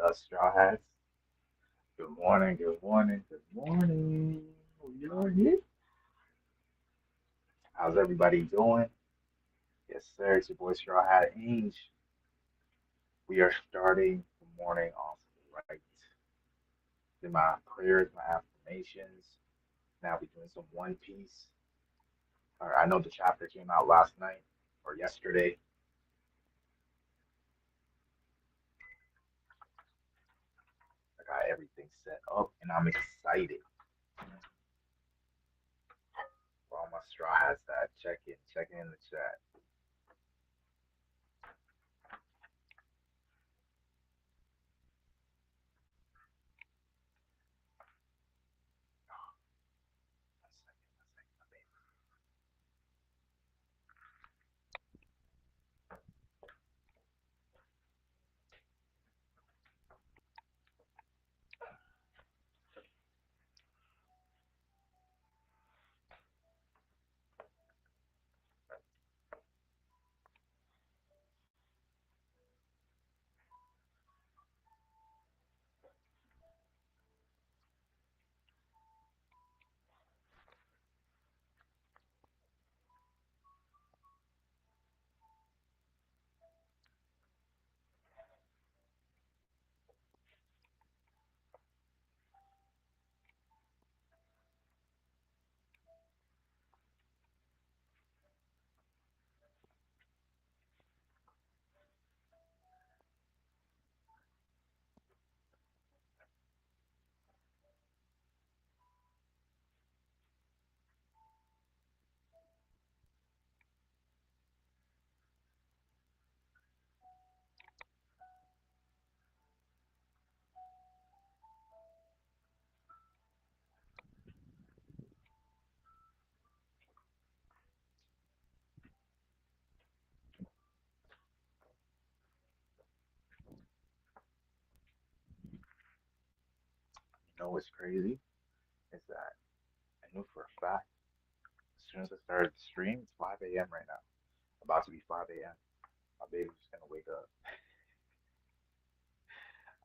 us straw hats. Good morning, good morning, good morning. We are here. How's everybody doing? Yes, sir. It's your boy Straw Hat Ange. We are starting the morning off right. Did my prayers, my affirmations. Now we're doing some One Piece. All right, I know the chapter came out last night or yesterday. I got everything set up and I'm excited. For all my straw hats that check in the chat. One second, one second. You know what's crazy is that I knew for a fact as soon as I started the stream, it's 5 a.m. right now. About to be 5 a.m. My baby's just gonna wake up.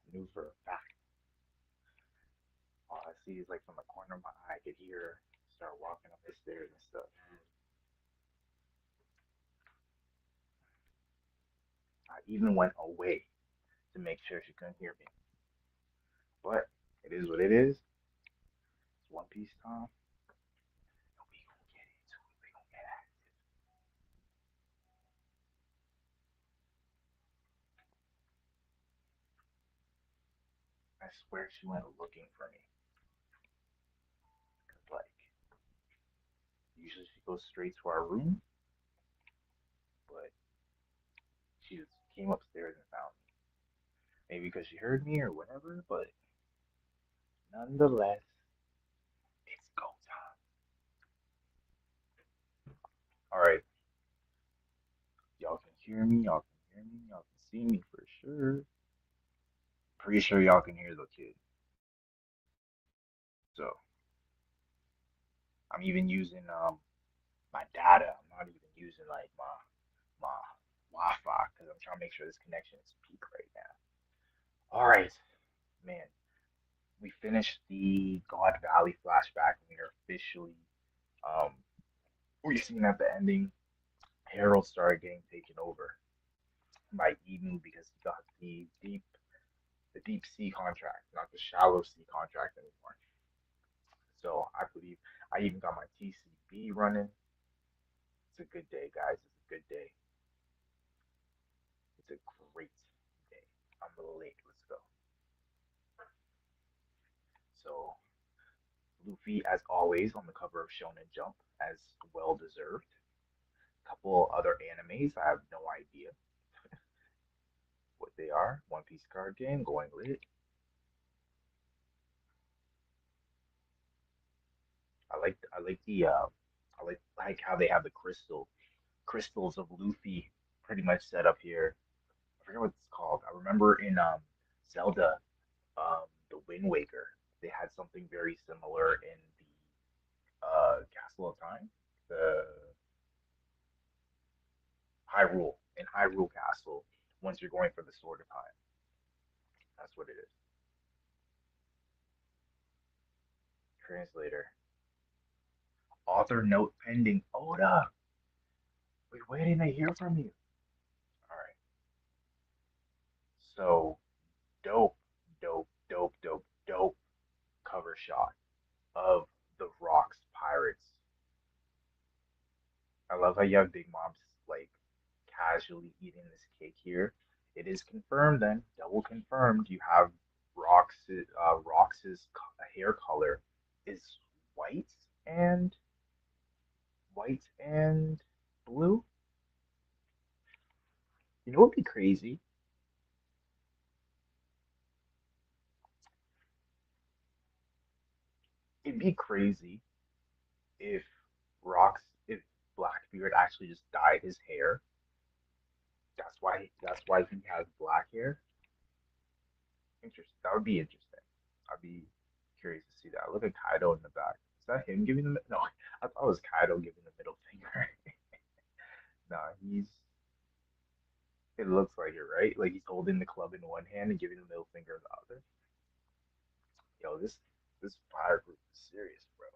I knew for a fact. All I see is like from the corner of my eye, I could hear her start walking up the stairs and stuff. I even went away to make sure she couldn't hear me. But it is what it is. It's One Piece time. And we gonna get into it. We gonna get active. I swear she went looking for me. Cause like usually she goes straight to our room, but she just came upstairs and found me. Maybe because she heard me or whatever, but nonetheless, it's go time. All right, y'all can hear me. Y'all can hear me. Y'all can see me for sure. Pretty sure y'all can hear the kid. So I'm even using my data. I'm not even using like my Wi-Fi because I'm trying to make sure this connection is peak right now. All right, man. We finished the God Valley flashback. We are officially um we've seen at the ending. Harold started getting taken over by Eden because he got the deep sea contract, not the shallow sea contract anymore. So I believe I even got my TCB running. It's a good day, guys. It's a good day. It's a great day. I'm late. Let's go. So Luffy, as always, on the cover of Shonen Jump, as well deserved. A couple other animes. I have no idea what they are. One Piece card game going lit. I like the I like how they have the crystals of Luffy pretty much set up here. I forget what it's called. I remember in Zelda, the Wind Waker, they had something very similar in the Castle of Time, the Hyrule Castle. Once you're going for the Sword of Time, That's what it is. Translator. Author note pending. Oda. Wait, waiting to hear from you. All right. So dope, dope cover shot of the Rocks Pirates. I love how you have Big Mom's like casually eating this cake here. It is confirmed then, double confirmed. You have Rox's hair color is white and white and blue. You know what'd be crazy? It'd be crazy if if Blackbeard actually just dyed his hair. That's why he has black hair. Interesting. That would be interesting. I'd be curious to see that. Look at Kaido in the back. Is that him giving the no? I thought it was Kaido giving the middle finger. Nah, he's. It looks like it, right? Like he's holding the club in one hand and giving the middle finger in the other. Yo, this fire group is serious, bro.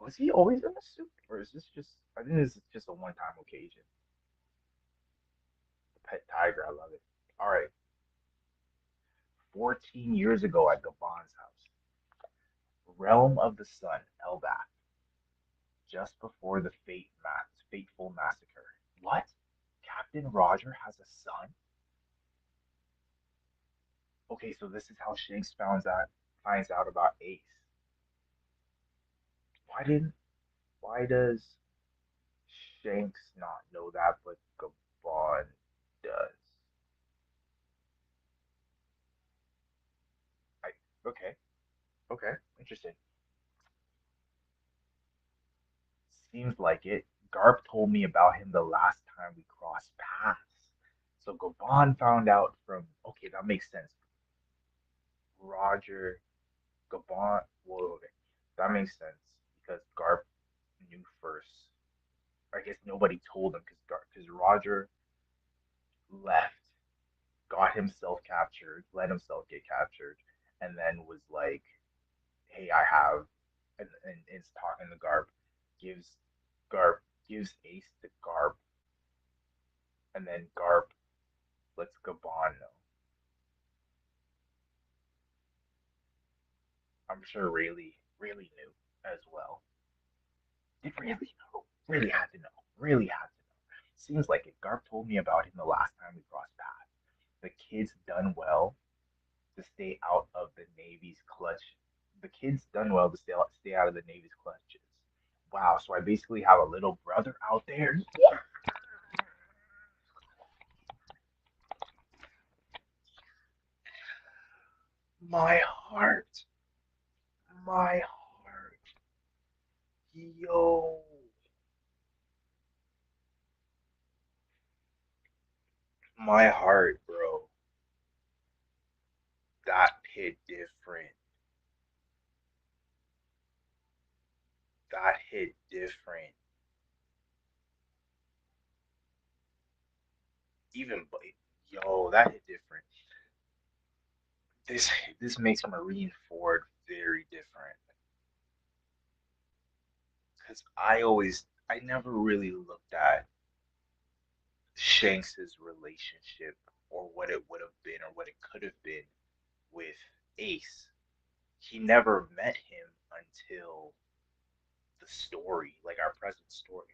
Was he always in a suit, or is this just? I think this is just a one-time occasion. The pet tiger, I love it. All right, 14 years ago at Gaban's house, realm of the sun, elbaf, just before the fateful massacre. What? Captain Roger has a son? Okay, so this is how Shanks finds out about Ace. Why didn't why does Shanks not know that but Gabon does? I okay, okay, interesting. Seems like it. Garp told me about him the last time we crossed paths. So Gabon found out from okay, that makes sense. Roger Gabon. Whoa, okay. That makes sense because Garp knew first. I guess nobody told him because Roger left, got himself captured, let himself get captured, and then was like, "Hey, I have," and is talking to Garp, gives Garp gives Ace to Garp, and then Garp lets Gabon know. I'm sure Rayleigh knew as well. Did really know? Really had to know. Really had to know. Seems like it. Garp told me about him the last time we crossed paths. The kid's done well to stay out of the Navy's clutch. The kid's done well to stay out of the Navy's clutches. Wow, so I basically have a little brother out there. Yeah. My heart. My heart. Yo. My heart, bro. That hit different. That hit different. Even, yo, that hit different. This this makes Marine Ford very different because I never really looked at Shanks's relationship or what it would have been or what it could have been with Ace. He never met him until the story, like our present story.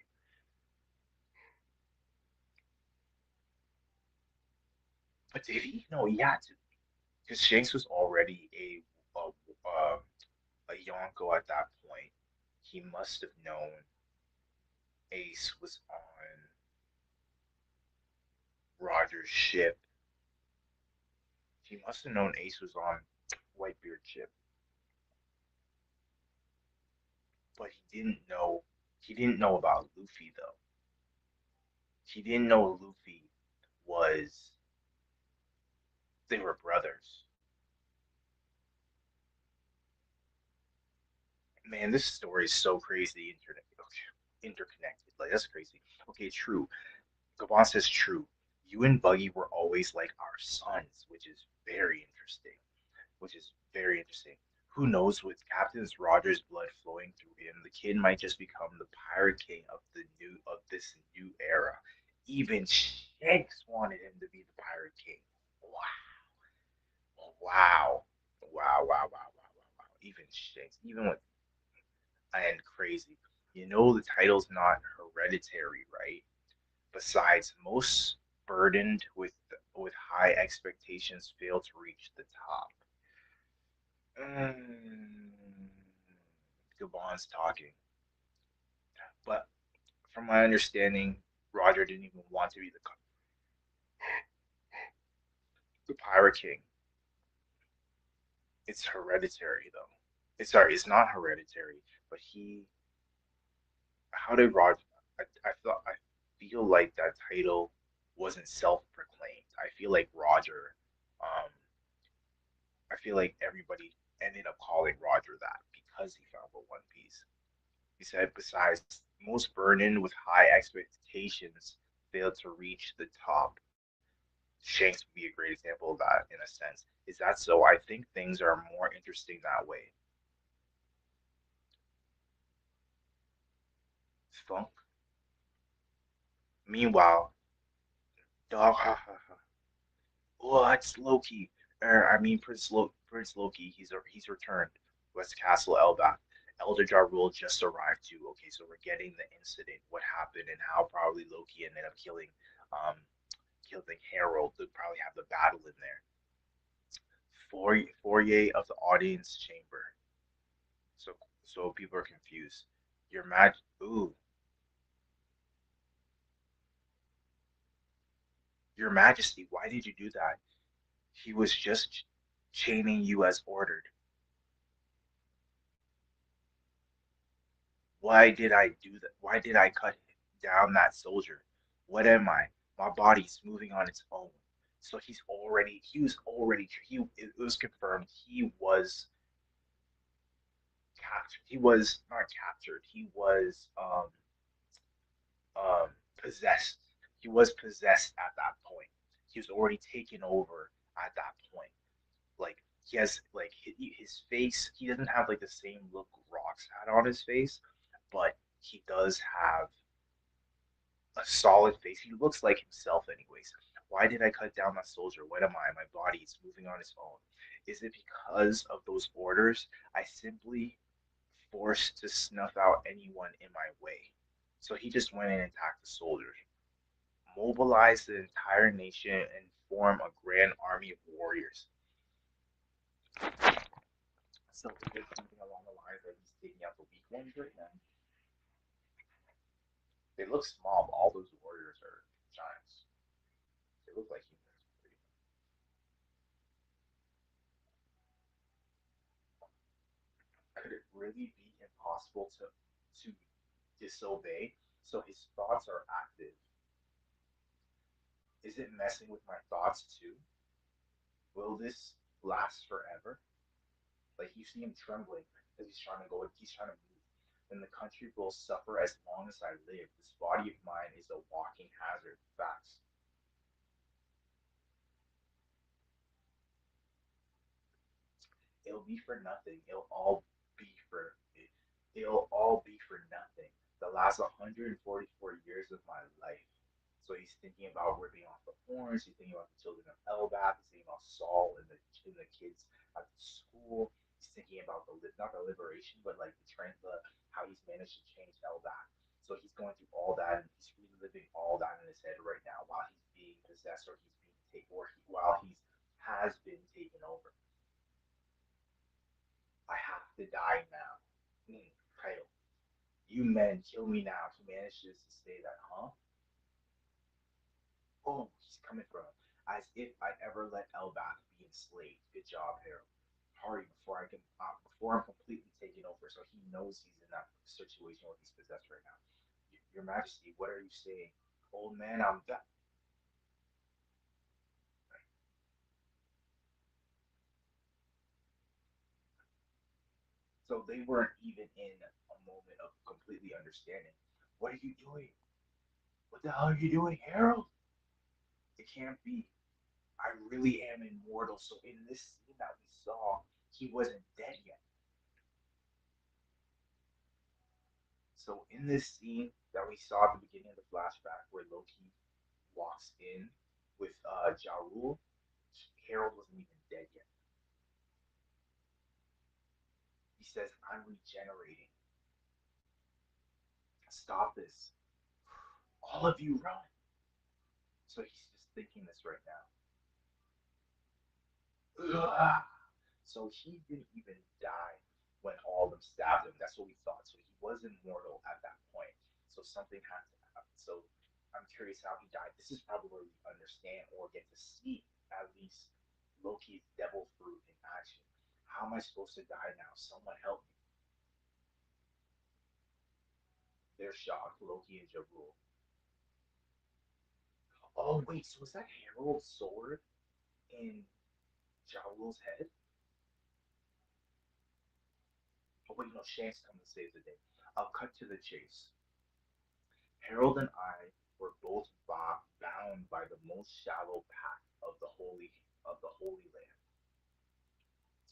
But did he? No, he had to because Shanks was already a Yonko at that point. He must have known Ace was on Roger's ship. He must have known Ace was on Whitebeard's ship, but he didn't know about Luffy though. He didn't know Luffy was they were brothers. Man, this story is so crazy internet okay, interconnected. Like that's crazy. Okay, true. Gabon says true. You and Buggy were always like our sons, which is very interesting. Which is very interesting. Who knows, with Captain Rogers' blood flowing through him, the kid might just become the pirate king of this new era. Even Shanks wanted him to be the pirate king. Wow. Wow. Wow, wow, wow, wow, wow, wow. Even Shanks, even with and crazy. You know the title's not hereditary, right? Besides, most burdened with high expectations fail to reach the top. Mm, Gabon's talking, but from my understanding, Roger didn't even want to be the Pirate King. It's hereditary, though. It's not hereditary, but he. How did Roger? I feel like that title wasn't self-proclaimed. I feel like Roger. Um, I feel like everybody ended up calling Roger that because he found the One Piece. He said, besides, most burdened with high expectations failed to reach the top. Shanks would be a great example of that in a sense. Is that so? I think things are more interesting that way. Funk. Meanwhile, dog, ha ha ha. Oh, it's Loki. Prince Loki. He's returned. West Castle Elbaf. Elder Jar Rule just arrived too. Okay, so we're getting the incident, what happened, and how probably Loki ended up um killing Harold. To probably have the battle in there. Foyer of the audience chamber. So so people are confused. Your mag Ooh, Your Majesty, why did you do that? He was just chaining you as ordered. Why did I do that? Why did I cut down that soldier? What am I? My body's moving on its own. So he was confirmed he was captured. He was not captured. He was possessed. He was possessed at that point. He was already taken over at that point. Like he has like his face. He doesn't have like the same look Rocks had on his face, but he does have a solid face. He looks like himself, anyways. Why did I cut down that soldier? What am I? My body is moving on its own. Is it because of those orders? I simply forced to snuff out anyone in my way. So he just went in and attacked the soldiers, mobilized the entire nation, and form a grand army of warriors. So he did something along the lines that he's taking out the weak ones right now. They look small, but all those warriors are giants. They look like humans. Could it really be impossible to disobey? So his thoughts are active. Is it messing with my thoughts too? Will this last forever? Like you see him trembling as he's trying to go. He's trying to move. Then the country will suffer as long as I live. This body of mine is a walking hazard. Facts. It'll be for nothing. It'll all be for nothing. The last 144 years of my life. So he's thinking about ripping off the horns. He's thinking about the children of Elbaf. He's thinking about Saul and the kids at the school. He's thinking about the not the liberation, but like the how he's managed to change Elbaf. So he's going through all that, and he's reliving all that in his head right now while he's being possessed, or he's being taken, while he's has been taken over. I have to die now. Title. You men kill me now. He manages to say that, huh? Oh, he's coming from him. As if I ever let Elbaf be enslaved. Good job, Harold. Hurry before I'm completely taken over. So he knows he's in that situation where he's possessed right now. Your Majesty, what are you saying? Old man, I'm done. So they weren't even in a moment of completely understanding. What are you doing? What the hell are you doing, Harold? It can't be. I really am immortal. So in this scene that we saw, he wasn't dead yet. So in this scene that we saw at the beginning of the flashback, where Loki walks in with Ja Rule, Harold wasn't even dead yet. He says, "I'm regenerating. Stop this. All of you run." So he's just thinking this right now. So he didn't even die when all of them stabbed him. That's what we thought. So he was immortal at that point. So something had to happen. So I'm curious how he died. This is probably where we understand or get to see at least Loki's devil fruit in action. How am I supposed to die now? Someone help me. They're shocked. Loki and Jabul. Oh wait, so was that Harold's sword in Jabul's head? Oh wait, no, Shanks comes to save the day. I'll cut to the chase. Harold and I were both bound by the most shallow pact of the Holy Land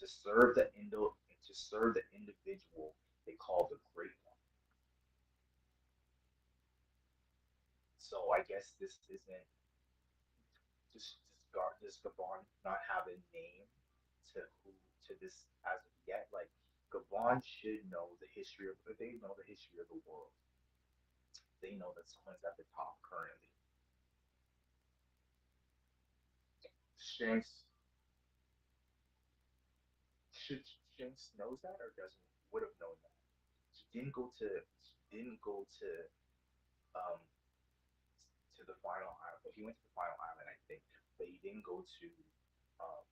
to serve the individual they call the Great One. So I guess this isn't does Gabon not have a name to who to this as of yet? Like Gabon should know the history of they know the history of the world. They know that someone's at the top currently. Shanks should Shanks knows that or doesn't would have known that. He didn't go um to the final island. But he went to the final island, I think, but he didn't go to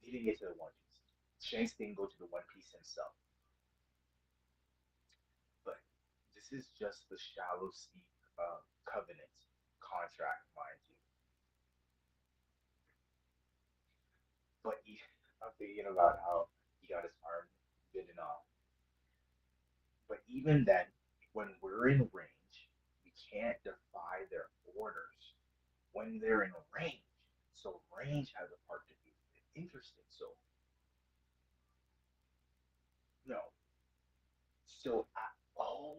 he didn't get to the One Piece. Shanks didn't go to the One Piece himself, but this is just the shallow sea covenant contract, mind you. But I'm thinking about how he got his arm bitten off. But even then, when we're in range, we can't defy their orders when they're in range. So range has a part to do with it. Interesting. So no. So oh,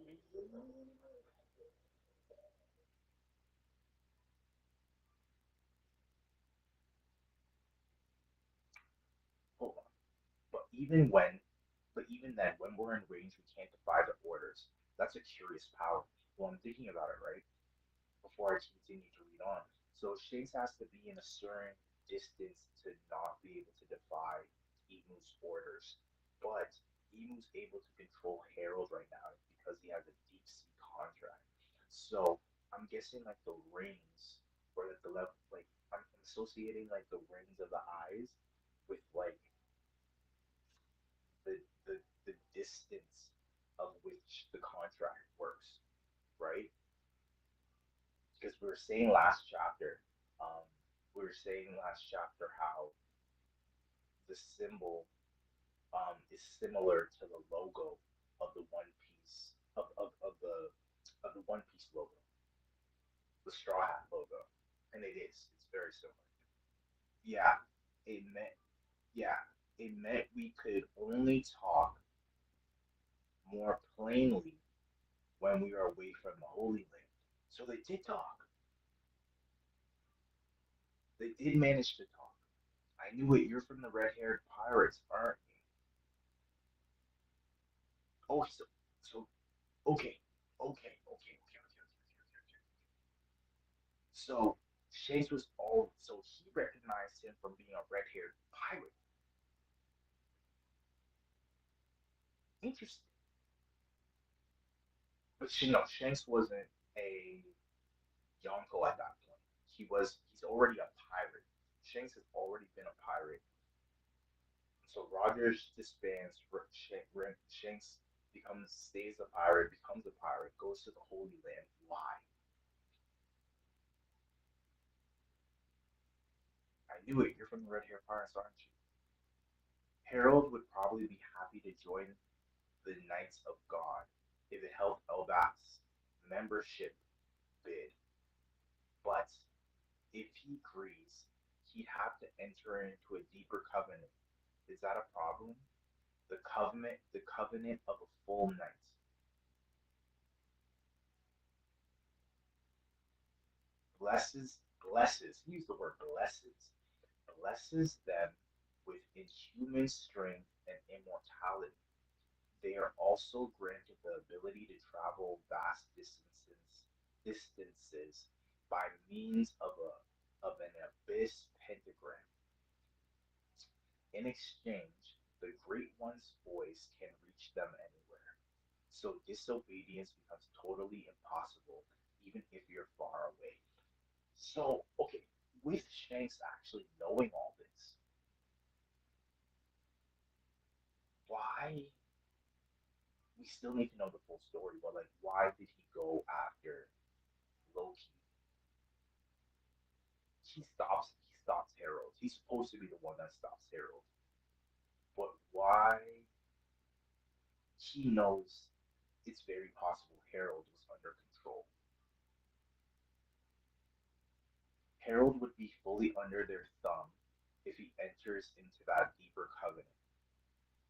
hold on. But even when, but even then, when we're in range, we can't defy the orders. That's a curious power. Well, I'm thinking about it, right? Before I continue to read on. So Shanks has to be in a certain distance to not be able to defy Emu's orders. But Emu's able to control Harold right now because he has a deep sea contract. So I'm guessing like the rings or like the level like I'm associating like the rings of the eyes with like the the, the distance of which the contract works, right? Because um, we were saying last chapter how the symbol is similar to the logo of the One Piece of the One Piece logo, the Straw Hat logo, and it is. It's very similar. Yeah, it meant yeah, it meant we could only talk more plainly when we were away from the Holy Land. So they did talk. They did manage to talk. I knew it. You're from the red-haired pirates, aren't you? Oh, so okay, okay. So Chase was all so he recognized him from being a red-haired pirate. Interesting, but you know, Shanks wasn't a Yonko at that point. He's already a pirate. Shanks has already been a pirate. So Rogers disbands. Shanks becomes stays a pirate, becomes a pirate, goes to the Holy Land. Why? I knew it. You're from the Red Hair Pirates, aren't you? Harold would probably be happy to join the Knights of God if it helped Elbaf's membership bid. But if he agrees, He'd have to enter into a deeper covenant. Is that a problem? The covenant of a full night. Blesses, he used the word blesses them with inhuman strength and immortality. They are also granted the ability to travel vast distances by means of an abyss pentagram. In exchange, the Great One's voice can reach them anywhere. So disobedience becomes totally impossible, even if you're far away. So, okay, with Shanks actually knowing all this, why we still need to know the full story, but like, why did he go after Loki? He stops Harold. He's supposed to be the one that stops Harold, but why? He knows it's very possible Harold was under control. Harold would be fully under their thumb if he enters into that deeper covenant.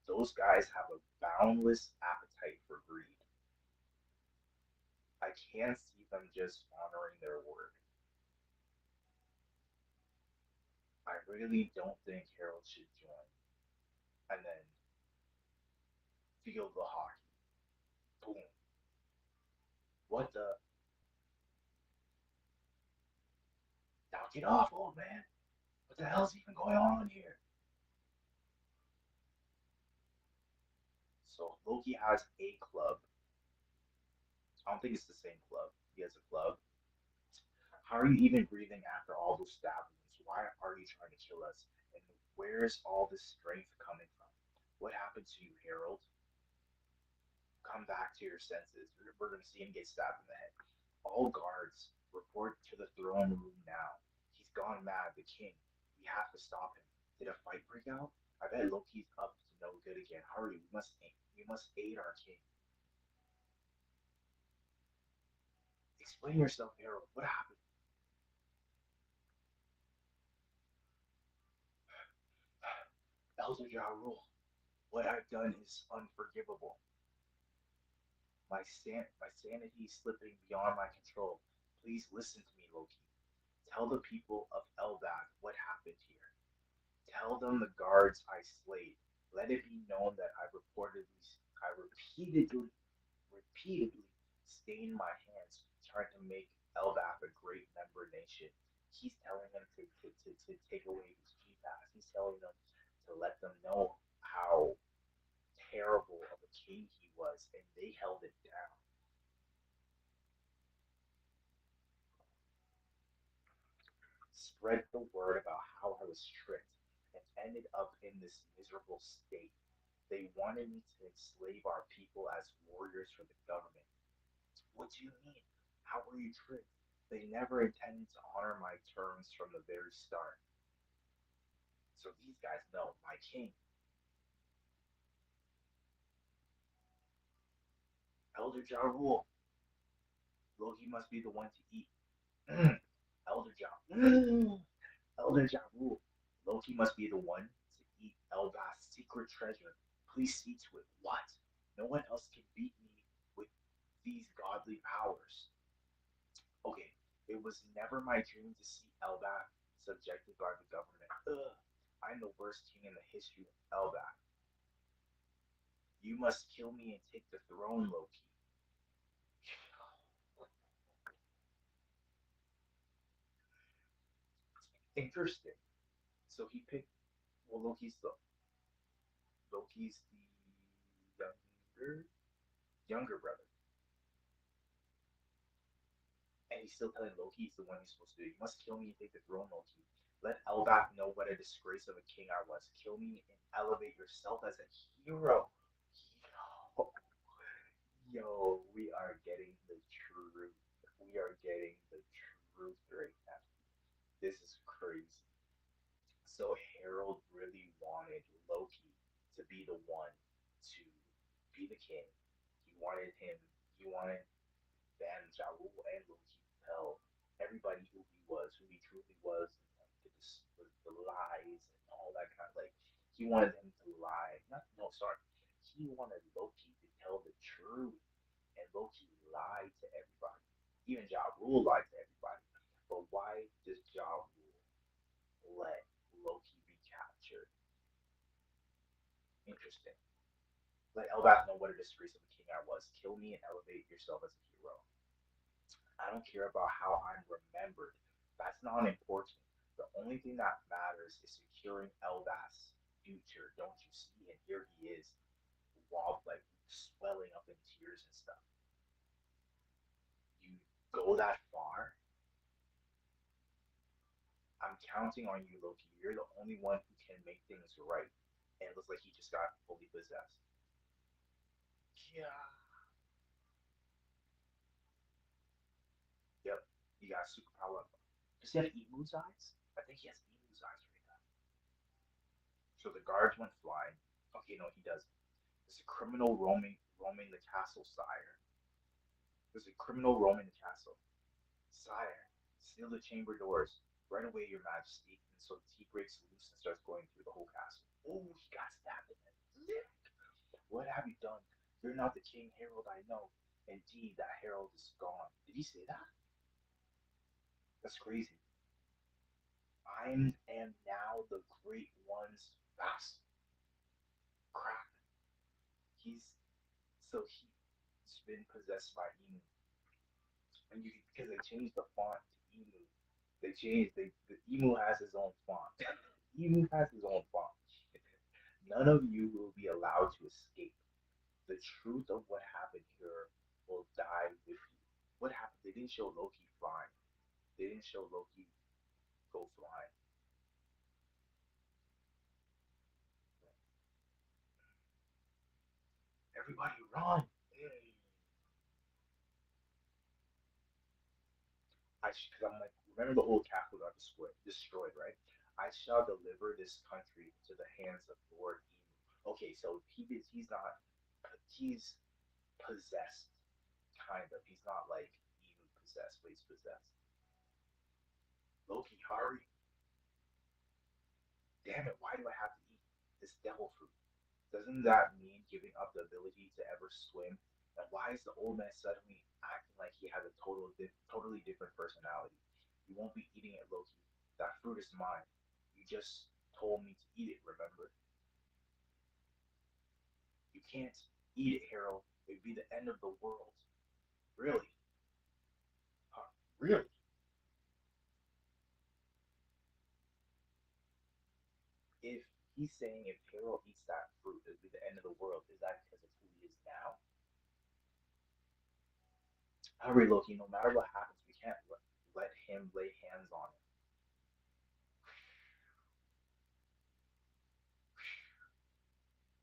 Those guys have a boundless appetite for greed. I can't see them just honoring their word. I really don't think Harold should join. And then field the hockey. Boom. What the? Now get off, old man. What the hell's even going on here? So Loki has a club. I don't think it's the same club. He has a club. How are you even breathing after all those stabbings? Why are you trying to kill us? And where's all this strength coming from? What happened to you, Harold? Come back to your senses. We're going to see him get stabbed in the head. All guards, report to the throne room now. He's gone mad, the king. We have to stop him. Did a fight break out? I bet Loki's up to no good again. Hurry, we must aid our king. Explain yourself, Harold. What happened? Elder Jarul, what I've done is unforgivable. My sanity is slipping beyond my control. Please listen to me, Loki. Tell the people of Elbaf what happened here. Tell them the guards I slayed. Let it be known that I repeatedly stained my hands trying to make Elbaf a great member nation. He's telling them to take away his G pass. He's telling them to let them know how terrible of a king he was, and they held it down. Spread the word about how I was tricked and ended up in this miserable state. They wanted me to enslave our people as warriors for the government. What do you mean? How were you tricked? They never intended to honor my terms from the very start. So these guys know my king, Elder Jarul. Loki must be the one to eat. Elder Jarul. Elder Jarul. Loki must be the one to eat Elbaf's secret treasure. Please see to it. What? No one else can beat me with these godly powers. Okay, it was never my dream to see Elbaf subjected by the government. Ugh, I'm the worst king in the history of Elbaf. You must kill me and take the throne, Loki. Interesting. So he picked. Well, Loki's the younger brother, and he's still telling Loki he's the one he's supposed to do. You must kill me and take the throne, Loki. Let Elbaf know what a disgrace of a king I was. Kill me and elevate yourself as a hero. Yo, yo, we are getting the truth. We are getting the truth right now. This is crazy. So Harold really wanted Loki to be the one to be the king. He wanted him. He wanted them, Jaru and Loki, to tell everybody who he was, who he truly was, and like, He wanted him to lie. Not, no, sorry. He wanted Loki to tell the truth, and Loki lied to everybody. Even Ja Rule lied to everybody. But why does Ja Rule let Loki be captured? Interesting. Let Elbaf know what a disgrace of a king I was. Kill me and elevate yourself as a hero. I don't care about how I'm remembered. That's not important. The only thing that matters is securing Elbaf's future. Don't you see? And here he is, like swelling up in tears and stuff. You go that far. I'm counting on you, Loki. You're the only one who can make things right. And it looks like he just got fully possessed. Yeah. Yep. He got superpower. Does he have Emu's eyes? I think he has Emu's eyes right now. So the guards went flying. Okay, no, he doesn't. There's a criminal roaming the castle, sire. There's a criminal roaming the castle. Sire, seal the chamber doors. Right away, your majesty. And so he breaks loose and starts going through the whole castle. Oh, he got stabbed in the neck. What have you done? You're not the king herald I know. Indeed, that herald is gone. Did he say that? That's crazy. I am now the great one's fast crack. He's he's been possessed by Emu, and you because they changed the font to Emu. They changed the Emu has his own font. Emu has his own font. None of you will be allowed to escape. The truth of what happened here will die with you. What happened? They didn't show Loki flying. They didn't show Loki go flying. Everybody run! Because I'm like, remember the old castle got destroyed, right? I shall deliver this country to the hands of Lord Emu. Okay, so he's not he's possessed, kind of. He's not like Emu possessed, but he's possessed. Loki, hurry! Damn it! Why do I have to eat this devil fruit? Doesn't that mean giving up the ability to ever swim? And why is the old man suddenly acting like he has a totally different personality? You won't be eating it, Loki. That fruit is mine. You just told me to eat it, remember? You can't eat it, Harold. It'd be the end of the world. Really? Huh? Really? If he's saying if Harold eats that fruit, it'd be the end of the world, is that because of who he is now? Hurry, Loki. No matter what happens, we can't let him lay hands on it.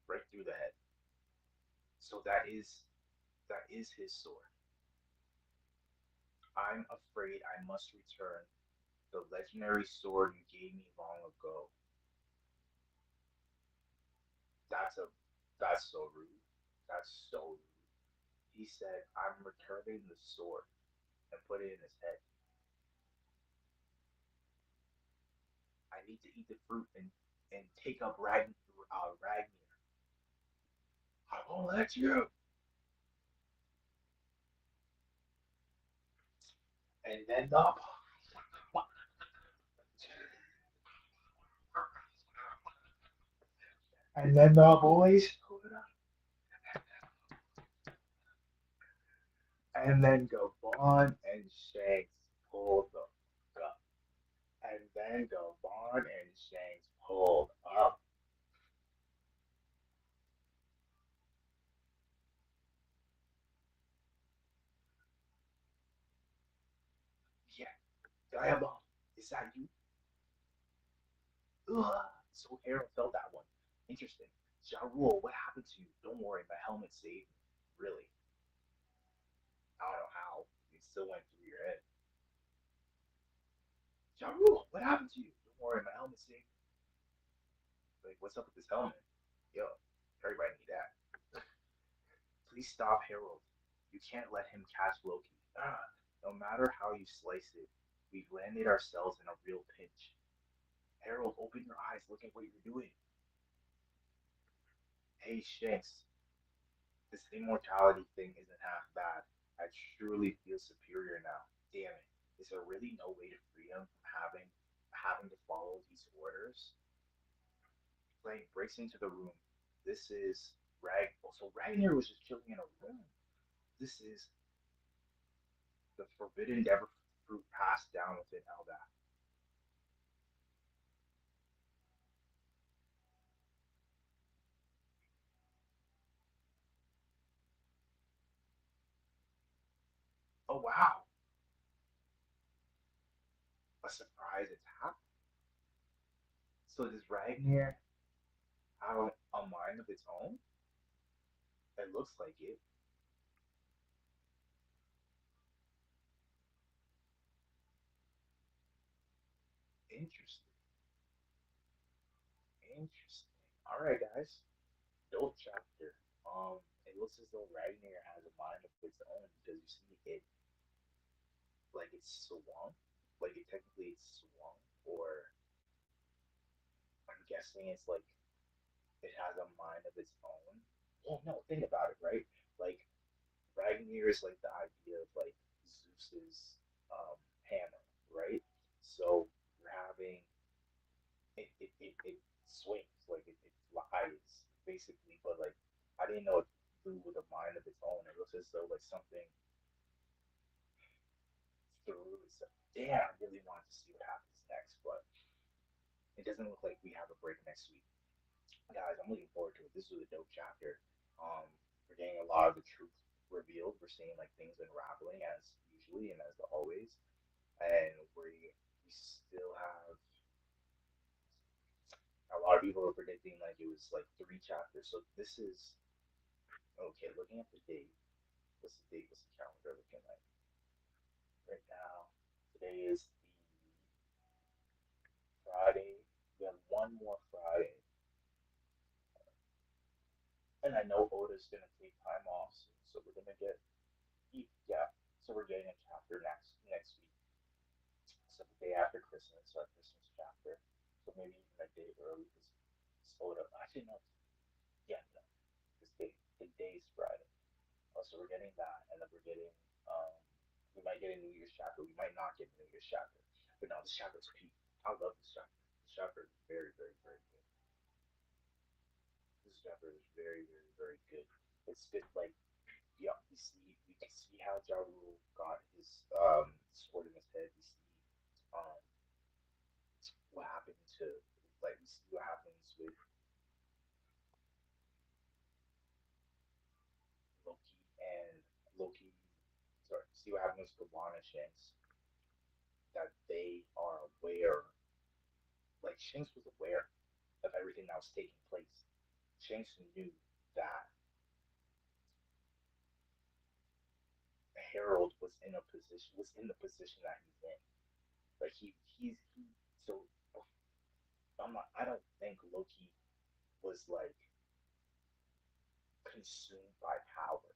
Right through the head. So that is his sword. I'm afraid I must return the legendary sword you gave me long ago. That's a that's so rude. That's so rude. He said, I'm returning the sword and put it in his head. I need to eat the fruit and take up Ragnar. I won't let you. And then the boys and then Gabon and Shanks pulled the up. And then Gabon and Shanks pulled up. Yeah, Diablo, is that you? Ugh. So Harold felt that one. Interesting. Ja Rule, what happened to you? Don't worry, my helmet saved me. Really? I don't know how. It still went through your head. Ja Rule, what happened to you? Don't worry, my helmet saved me. Like, what's up with this helmet? Yo, everybody need that. Please stop Harold. You can't let him catch Loki. No matter how you slice it, we've landed ourselves in a real pinch. Harold, open your eyes. Look at what you're doing. Hey Shanks, this immortality thing isn't half bad. I truly feel superior now. Damn it. Is there really no way to free him from having to follow these orders? Flame breaks into the room. This is So Ragnar was just chilling in a room. This is the forbidden devil fruit passed down within elbaf. Oh wow! A surprise attack. So does Ragnar have a mind of its own? It looks like it. Interesting. Interesting. All right, guys. Dope chapter. it looks as though Ragnar has a mind of its own because you see it like it's swung, like it technically it's swung, or I'm guessing it's like it has a mind of its own. Well, no, think about it, right? Like Ragnar is like the idea of like Zeus's hammer, right? So you're having it swings, like it flies basically, but like I didn't know it flew with a mind of its own. It looks as though like something through itself. Damn, I really wanted to see what happens next, but it doesn't look like we have a break next week. Guys, I'm looking forward to it. This was a dope chapter. We're getting a lot of the truth revealed. We're seeing like things unraveling as usually and as always, and we still have a lot of people are predicting like it was like 3 chapters. So this is okay. Looking at the date, what's the date? What's the calendar looking like right now? Today is the Friday. We have one more Friday, and I know Oda's gonna take time off soon, so we're gonna get yeah. So we're getting a chapter next week. So the day after Christmas, our Christmas chapter. So maybe even a day early because Oda. Actually, no. Yeah, no. This the day's Friday. So we're getting that, and then we're getting we might get a New Year's chapter. We might not get a New Year's chapter, but no, this chapter is peak. I love this chapter. This chapter is very, very, very good. This chapter is very, very, very good. It's good. Like yeah, we can see how Ja Rule got his sword in his head. We see um what happened to like we see what happens with Loki and Loki. Sorry, see what happens with Gaban and Shanks. That they are aware. Like Shanks was aware of everything that was taking place. Shanks knew that Harold was in the position that he's in. Like he so I don't think Loki was like consumed by power.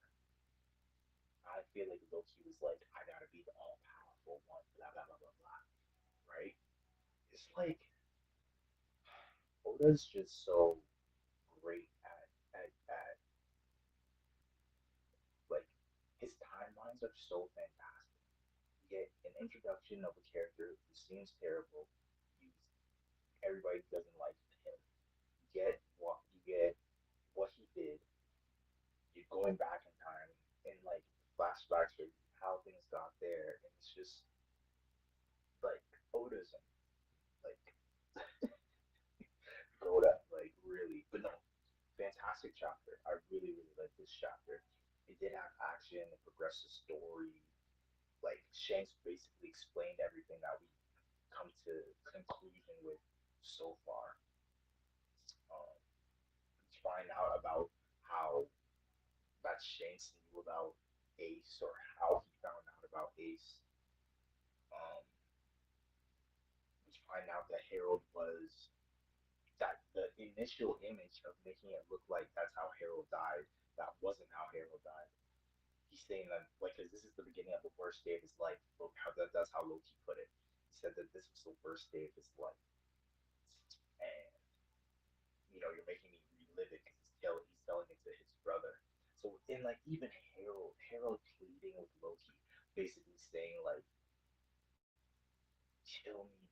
I feel like Loki was like, I gotta be the all powerful one, blah blah blah blah blah. Right? It's like Oda's just so great at like his timelines are so fantastic. You get an introduction of a character who seems terrible. You everybody doesn't like him. You get what he did. You're going back in time and like flashbacks of how things got there, and it's just like Oda's like Goda, like really, but no, fantastic chapter. I really, really like this chapter. It did have action, it progressed the story. Like Shanks basically explained everything that we come to conclusion with so far. To find out about how that Shanks knew about Ace or how he found out about Ace. Um, we find out that Harold was that the initial image of making it look like that's how Harold died. That wasn't how Harold died. He's saying that like because this is the beginning of the worst day of his life. That's how Loki put it. He said that this was the worst day of his life, and you're making me relive it because he's So in like even Harold pleading with Loki, basically saying like, kill me.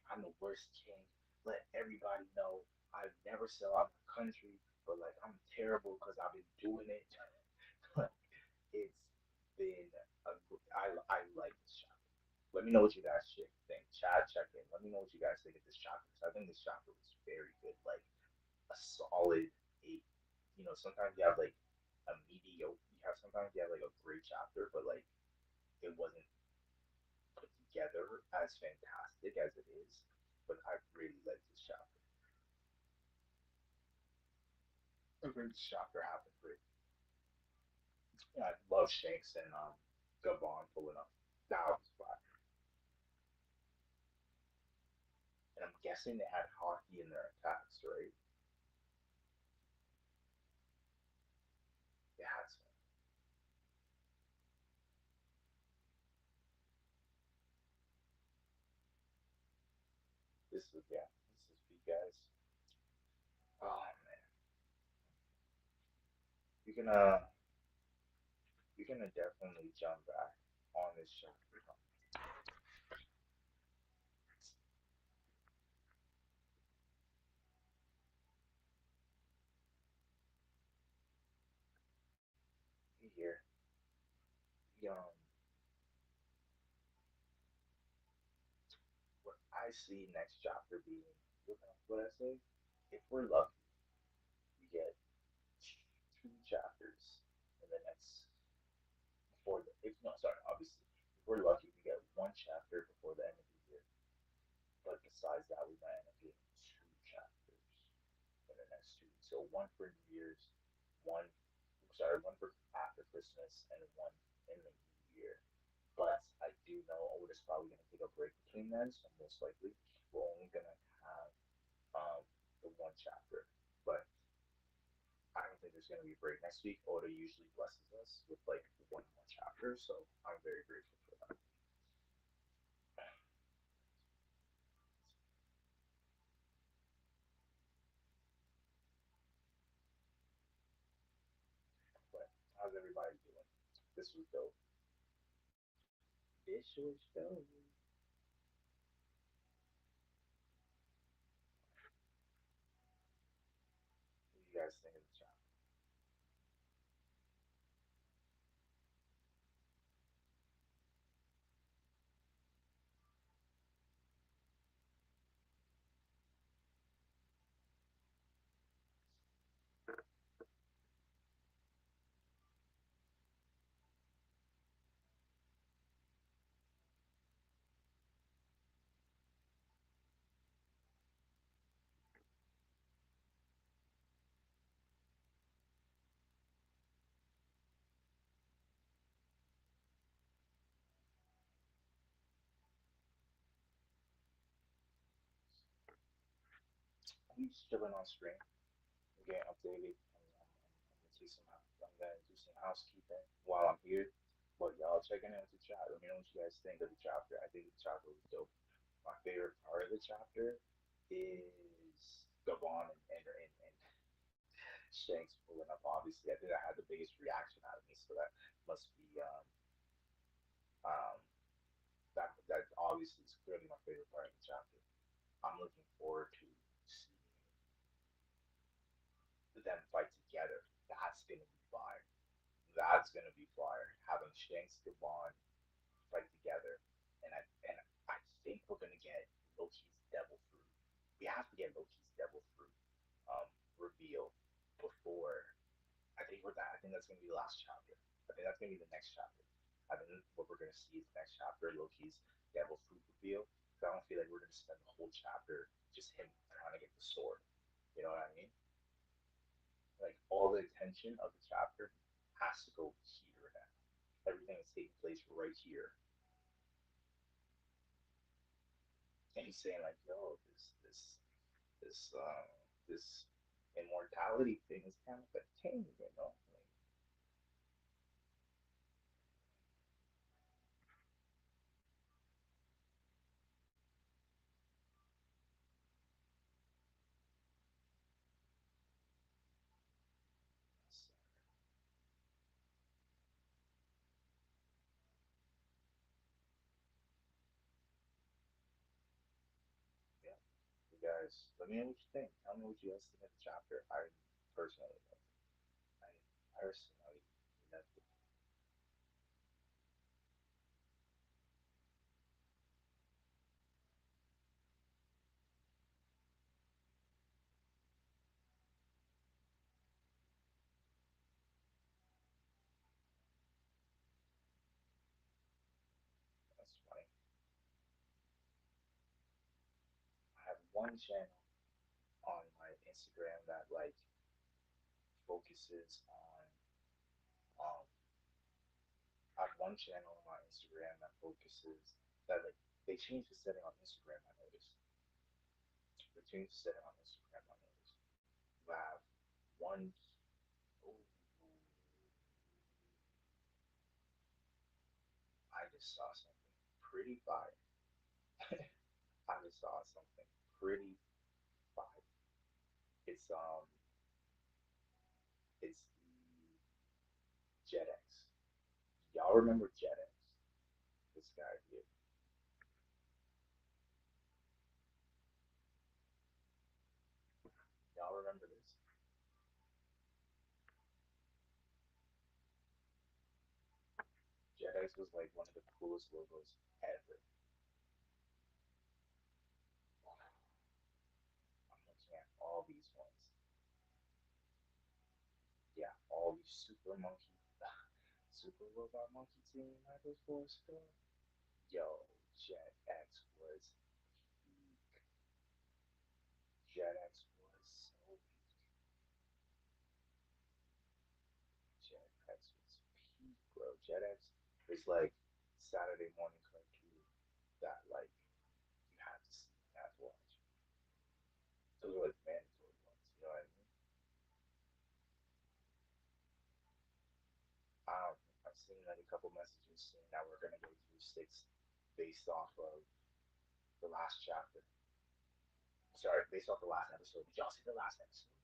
I'm the worst king. Let everybody know I've never sell out my country, but like I'm terrible because I've been doing it. It's been I like this chapter. Let me know what you guys think. Chad, check in. Let me know what you guys think of this chapter. Because I think this chapter was very good. Like a solid eight. You know, sometimes you have like a mediocre. You have sometimes you have like a great chapter, but like it wasn't put together as fantastic as it is. But I really like this chapter. I think this chapter happened great. Yeah, I love Shanks and Gabon pulling up. That was fun. And I'm guessing they had hockey in their attacks, right? They had some. This is yeah. This is you guys. Oh man, you're gonna you're gonna definitely jump back on this chapter. Here, what I see next chapter being, what I say, if we're lucky, we get two chapters in the next before the if no sorry obviously if we're lucky we get one chapter before the end of the year, but besides that we might end up getting two chapters in the next 2 weeks. So one for New Year's, one one for after Christmas, and one in the New Year. But I do know Otis probably going to take a break between then, so most likely we're only going to have the one chapter. But I don't think there's going to be a break next week. Oda usually blesses us with like one more chapter, so I'm very grateful for that. But how's everybody doing? This was dope. This was dope. What do you guys think of the chapter? I'm just chilling on stream. I'm getting updated. I'm gonna do I'm gonna do some housekeeping while I'm here. But y'all checking in with the chat. Let me know what you guys think of the chapter. I think the chapter was dope. My favorite part of the chapter is Gabon and Shanks pulling up. Obviously, I think I had the biggest reaction out of me, so that must be um, that obviously is clearly my favorite part of the chapter. I'm looking forward to seeing them fight together. That's gonna be fire. That's gonna be fire. Having Shanks Gabon fight together, and I think we're gonna get Loki's devil fruit. We have to get Loki's devil fruit reveal before. I think that's gonna be the last chapter. I think that's gonna be the next chapter. I think what we're gonna see is the next chapter, Loki's devil fruit reveal. Because I don't feel like we're gonna spend the whole chapter just him trying to get the sword. You know what I mean? Like all the attention of the chapter has to go here now. Everything is taking place right here. And he's saying like, yo, this immortality thing is kind of a thing, you know? Like, guys, let me know what you think. Tell me what you guys think of the chapter. I personally loved it. I personally loved it. That's funny. I have one channel on my Instagram that like focuses on um I have one channel on my Instagram that focuses that like they changed the setting on Instagram. I noticed they changed the setting on Instagram. I noticed you have one. Oh, I just saw something pretty fire. I just saw something pretty fire. It's it's the Jet X. Y'all remember Jet X? This guy here. Y'all remember this? Jet X was like one of the coolest logos ever. I'm looking at all these ones. Yeah, all these super monkey, super robot monkey team Michael Force stuff. Yo, Jet X was peak. Jet X was so peak. Jet X was peak, bro. Jet X is like Saturday morning cartoon that like you have to see, you have to watch. Those are like mandatory ones, you know what I mean? I've seen like a couple messages saying that we're gonna get year six based off of the last chapter. Sorry, based off the last episode. Did y'all see the last episode?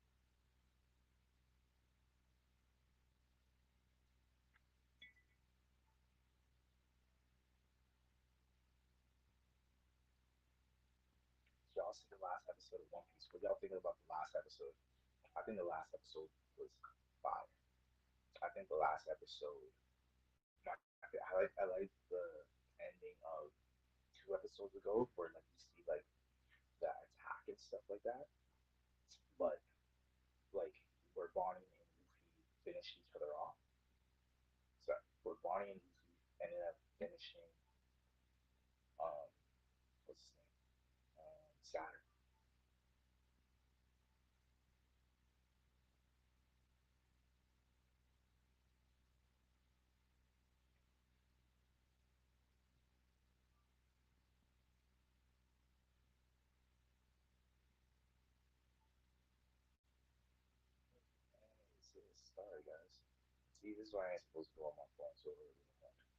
Did y'all see the last episode of One Piece? What y'all think about the last episode? I think the last episode was fire. I think the last episode. I like the ending of 2 episodes ago, where like you see like the attack and stuff like that. But like where Bonnie and Luffy finish each other off. So where Bonnie and Luffy ended up finishing um what's his name? Saturn. Sorry guys. See, this is why I ain't supposed to go on my phone so early in the morning.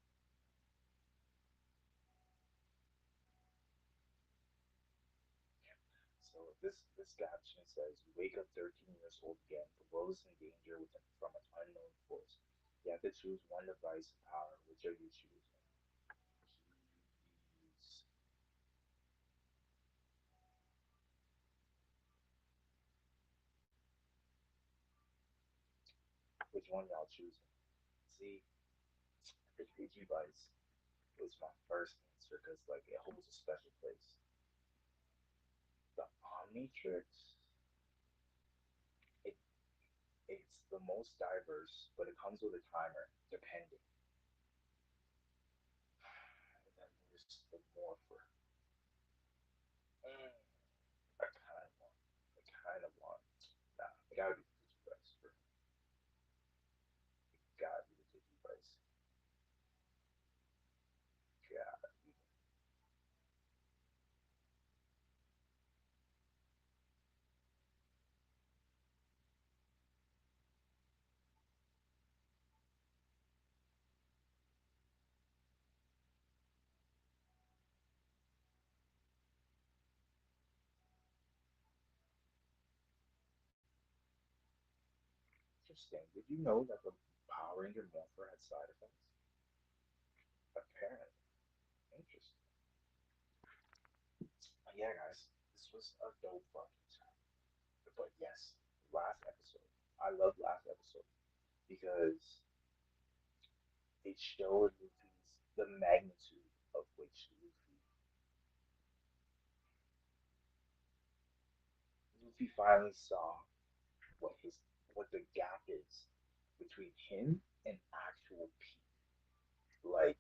So this caption says, "You wake up 13 years old again. The world is in danger from an unknown force. You have to choose one device of power. Which are you choosing?" Jeez. Which one y'all choosing? See, the device was my first answer because like it holds a special place. The Omnitrix, it it's the most diverse, but it comes with a timer, depending. And then there's the Morpher. Mm, I kind of want. I kind of want. Nah, it gotta be the Digivice for me. It gotta be the Digivice. Gotta be. Interesting. Did you know that the Power Ranger Morpher had side effects? Apparently. Interesting. But yeah, guys, this was a dope fucking time. But yes, last episode. I loved last episode because it showed Luffy's the magnitude of which Luffy finally saw what his what the gap is between him and actual peak. Like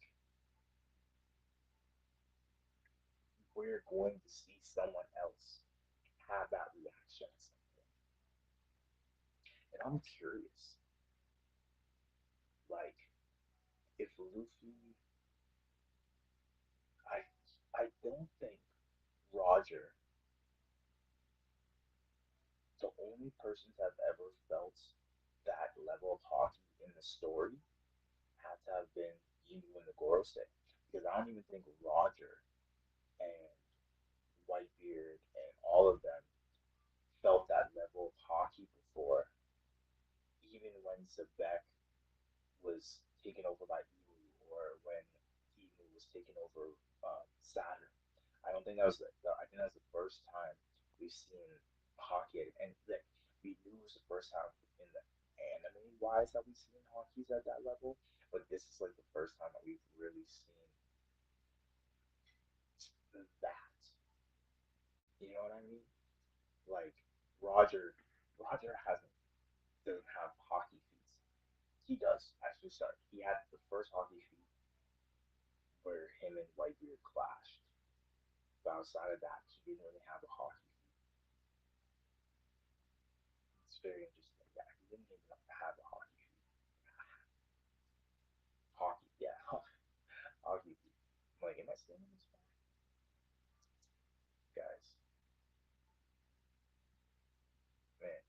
we're going to see someone else have that reaction at some point. And I'm curious, like if Luffy I I don't think Roger, the only person to have ever felt that level of hockey in the story had to have been Emu and the Gorosei. Because I don't even think Roger and Whitebeard and all of them felt that level of hockey before, even when Zebek was taken over by Emu or when Emu was taken over Saturn. I don't think that was I think that was the first time we've seen hockey and like we knew it was the first time in the anime wise that we've seen hockey's at that level, but this is like the first time that we've really seen that. You know what I mean? Like Roger, Roger hasn't doesn't have hockey feats. He does actually start. He had the first hockey feat where him and Whitebeard clashed. But outside of that, he didn't really have a hockey feat. It's very interesting. Yeah, he didn't even have a hockey feat. Hockey, yeah, hockey feat. I'm like, am I saying this wrong? Guys, man.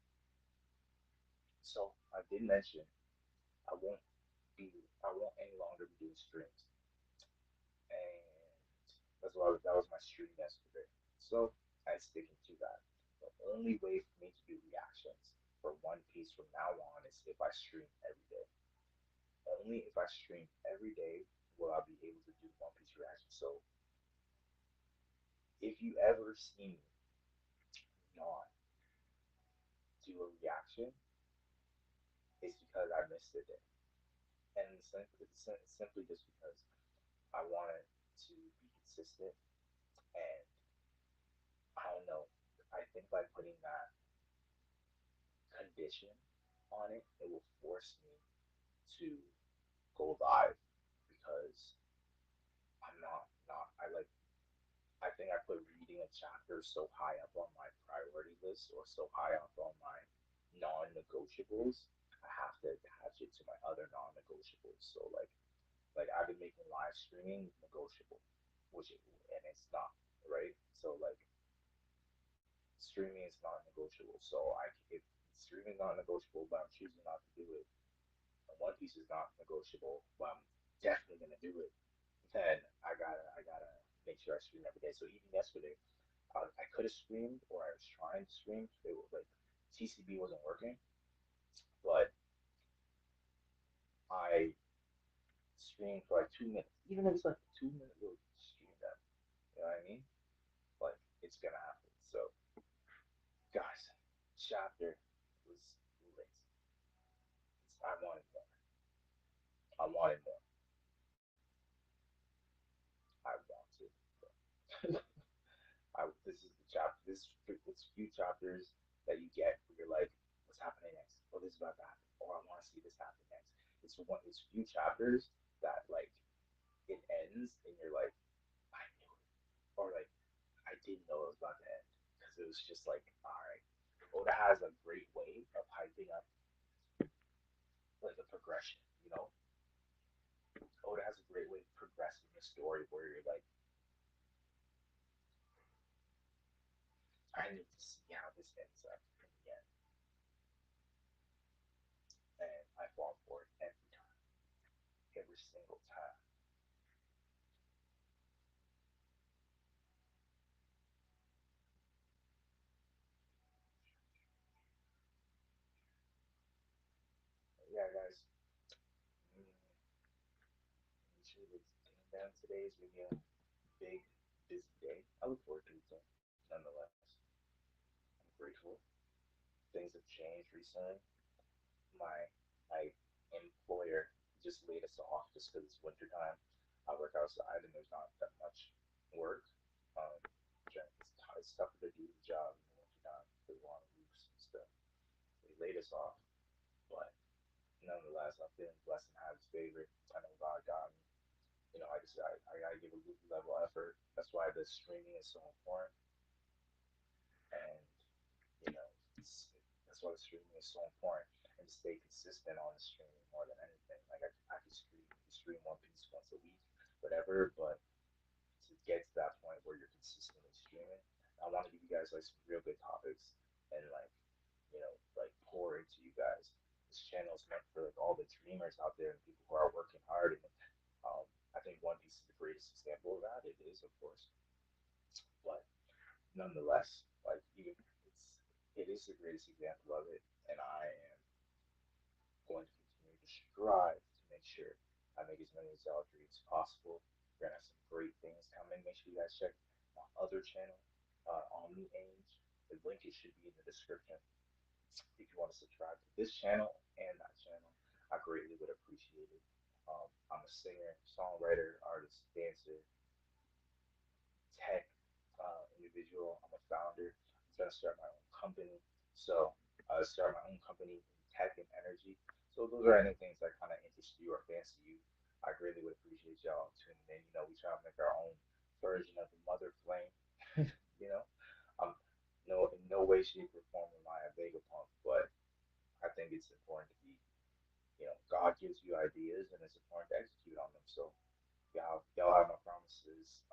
So I did mention I won't I won't any longer be doing streams, and that was my stream yesterday. So I'm sticking to that. The only way for me to do reactions for One Piece from now on is if I stream every day. Only if I stream every day will I be able to do One Piece reactions. So if you ever see me not do a reaction, it's because I missed a day. And it's simply just because I wanted to be consistent. And I don't know, I think by putting that condition on it, it will force me to go live because I like I think I put reading a chapter so high up on my priority list or so high up on my non-negotiables. I have to attach it to my other non-negotiables. So like I've been making live streaming negotiable, which and it's not right. So like streaming is not negotiable. So I if streaming is not negotiable, but I'm choosing not to do it. And One Piece is not negotiable, but I'm definitely gonna do it. Then I gotta make sure I stream every day. So even yesterday, I could have streamed or I was trying to stream. It was like TCB wasn't working, but I streamed for like 2 minutes. Even if it's like a 2 minute little stream, that you know what I mean? Like it's gonna happen. So guys, chapter was lit. I wanted more. I wanted more. I wanted more. This is the chapter. This few chapters that you get where you're like, what's happening next? Oh, this is about to happen. Or I want to see this happen next. It's few chapters that like it ends and you're like, I knew it, or like I didn't know it was about to end because it was just like, all right. Oda has a great way of hyping up like a progression. You know, Oda has a great way of progressing the story where you're like, I need to see how this ends up in the end, and I fall for it every time, every single time. Yeah, guys. Mm, make sure that getting down today's video. Big, busy day. I look forward to it though, nonetheless. things have changed recently. My employer just laid us off just because it's winter time. I work outside and there's not that much work. Um, it's tougher to do the job in the winter time. There's a lot of roofs and stuff. They laid us off, but nonetheless, I'm feeling blessed and highly favored. I know God got me. I gotta give a good level effort. That's why the streaming is so important, and you know, that's why the streaming is so important, and to stay consistent on the streaming more than anything. Like I can stream One Piece once a week, whatever, but to get to that point where you're consistently streaming, I want to give you guys like some real good topics and like like pour into you guys. This channel is meant for like all the dreamers out there and people who are working hard. And I think One Piece is the greatest example of that. It is, of course, but nonetheless, like even it is the greatest example of it, and I am going to continue to strive to make sure I make as many Zelda dreams as possible. We're gonna have some great things coming. Make sure you guys check my other channel, Ange. The link it should be in the description if you want to subscribe to this channel and that channel. I greatly would appreciate it. I'm a singer, songwriter, artist, dancer, tech individual. I'm a founder. I'm trying to start my own company. So start my own company in tech and energy. So those are any things that kind of interest you or fancy you. I greatly would appreciate y'all tuning in. We try to make our own version of the mother flame. you know, I'm no in no way, shape, or form am I a vagabond, but I think it's important to be, God gives you ideas and it's important to execute on them. So y'all have my promises.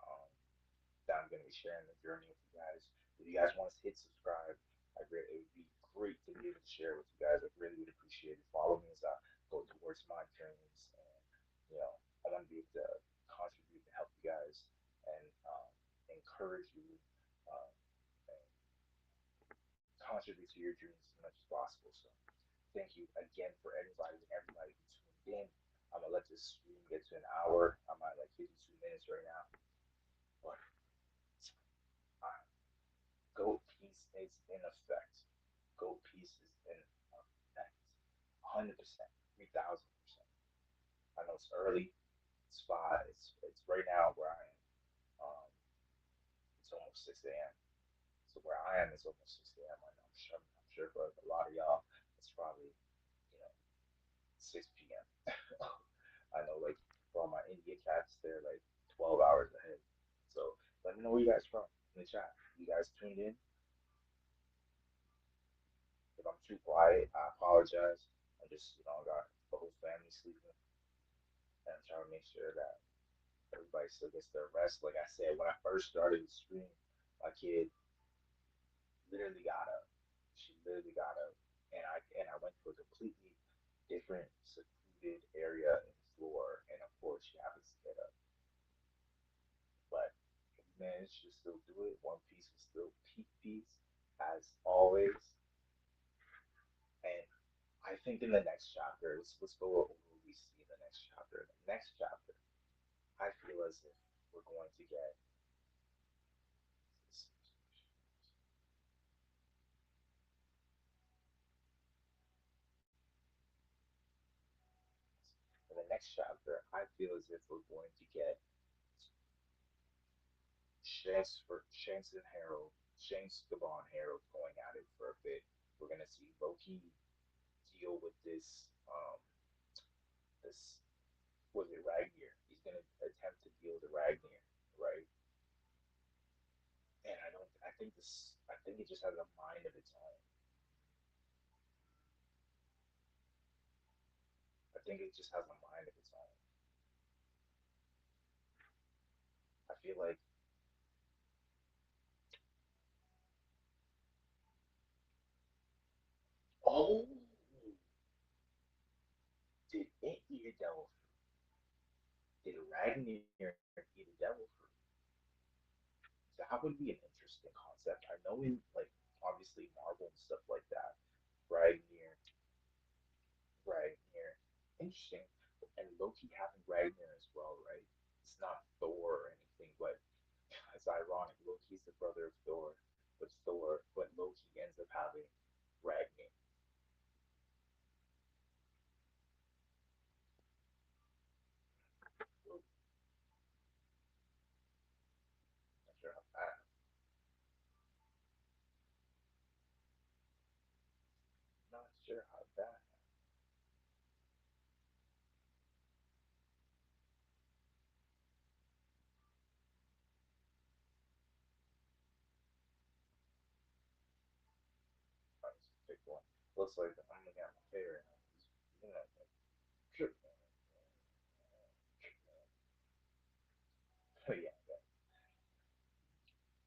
That I'm going to be sharing the journey with you guys. If you guys want to hit subscribe, it would be great to be able to share with you guys. I really would appreciate it. Follow me as I go towards my dreams, and I want to be able to contribute and help you guys and encourage you uh, and contribute to your dreams as much as possible. So thank you again for everybody who tuned in. I'm gonna let this stream get to an hour. I'm at like 52 minutes right now, but uh, Goat Peace is in effect. Goat Peace is in effect. 100%, 3,000%. I know it's early. It's five. It's right now where I am. It's almost 6 a.m. So where I am is almost 6 a.m. right now. I'm sure for a lot of y'all, it's probably you know 6 p.m. I know like for all my India cats, they're like 12 hours ahead. So let me know where you guys from in the chat. You guys tuned in? If I'm too quiet, I apologize. I just, got the whole family sleeping, and I'm trying to make sure that everybody still gets their rest. Like I said, when I first started the stream, my kid literally got up. She literally got up, and I went to a completely different, secluded area in the floor, and of course she happens to get up. But we managed to still do it. One Piece was still peak piece, as always. And I think in the next chapter, let's go over what we see in the next chapter. In the next chapter, I feel as if we're going to get in the next chapter. I feel as if we're going to get Shanks and Harold, Shanks, Gaban, Harold going at it for a bit. We're gonna see Loki deal with this was it Ragnar? He's gonna attempt to deal with Ragnar, right? And I think it just has a mind of its own. I think it just has a mind of its own. I feel like, oh, did it eat a devil fruit? Did Ragnar eat a devil fruit? That would be an interesting concept. I know in like obviously Marvel and stuff like that, Ragnar, Ragnar, interesting. And Loki having Ragnar as well, right? It's not Thor or anything, but it's ironic. Loki's the brother of Thor, but Loki ends up having Ragnar. Well, not sure how that. Not sure how that. I just pick one. Looks like I'm looking at my favorite. You know, like, sure. But yeah, that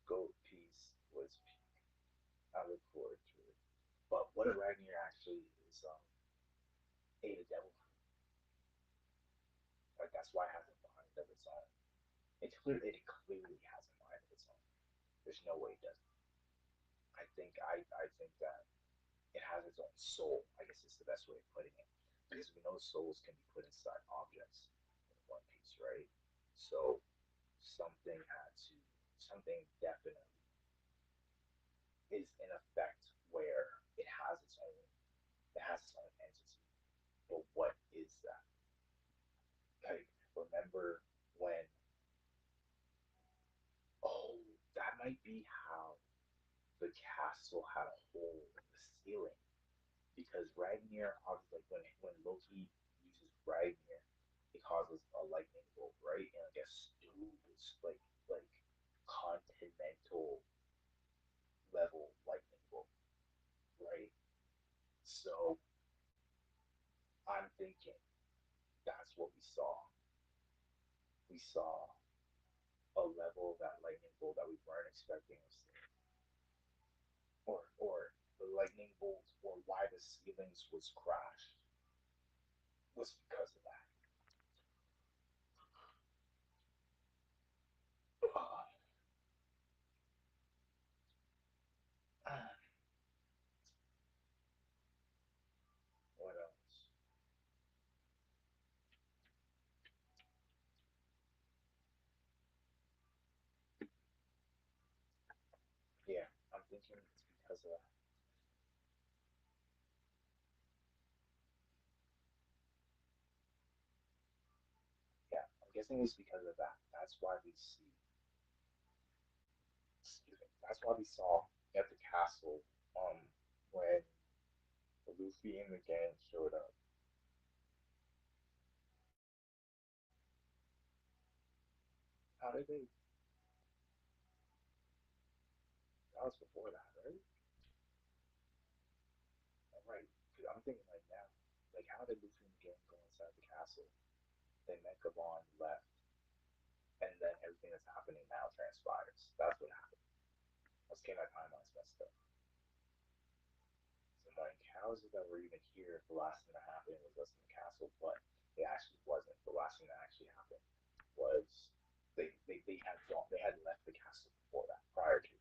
gold piece was peak. I look forward to it. But what a Ragnar actually is ate a devil fruit. Like that's why it has a mind of its own. It clearly has a mind of its own. There's no way it doesn't. I think that it has its own soul. I guess is the best way of putting it. Because we know souls can be put inside objects in One Piece, right? So something had to something definitely is in effect where it has its own entity. But what is that? Like remember when oh that might be how the castle had a hole in the ceiling because Ragnar obviously like when Loki uses Ragnar, it causes a lightning bolt, right? And I guess Stu was like continental level lightning bolt, right? So I'm thinking that's what we saw. We saw a level of that lightning bolt that we weren't expecting to see, or the lightning bolt, or why the ceilings was crashed was because of that. What else? Yeah, I'm thinking it's because of yeah, I'm guessing it's because of that. That's why we see excuse me, that's why we saw at the castle when Luffy and the gang showed up. How did they that was before that, right? Right. Because I'm thinking like now, like how did Luffy and the gang go inside the castle? Then Megabon left, and then everything that's happening now transpires. That's what happened. Let's get my timeline's messed up. So I'm like, how is it that we're even here if the last thing that happened was us in the castle? But it actually wasn't. The last thing that actually happened was they had left the castle before that, prior to.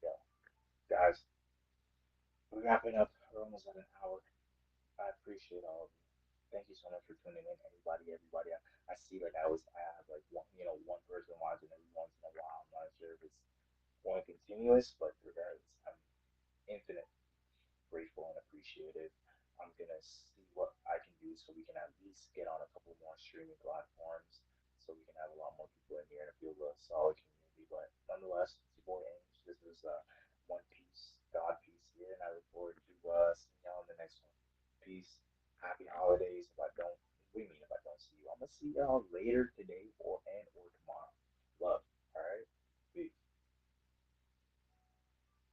Yeah, guys, we're wrapping up. We're almost at an hour. I appreciate all of you. Thank you so much for tuning in, everybody. I see like I have like one person watching every once in a while. I'm not sure if it's going continuous, but regardless, I'm infinite grateful and appreciative. I'm gonna see what I can do so we can at least get on a couple more streaming platforms, so we can have a lot more people in here and build a solid community. But nonetheless, it's your boy Ange. This is One Piece, God Piece here, and I look forward to seeing y'all in the next one. Peace. Happy holidays. If I don't, what do you mean if I don't see you? I'm gonna see y'all later today or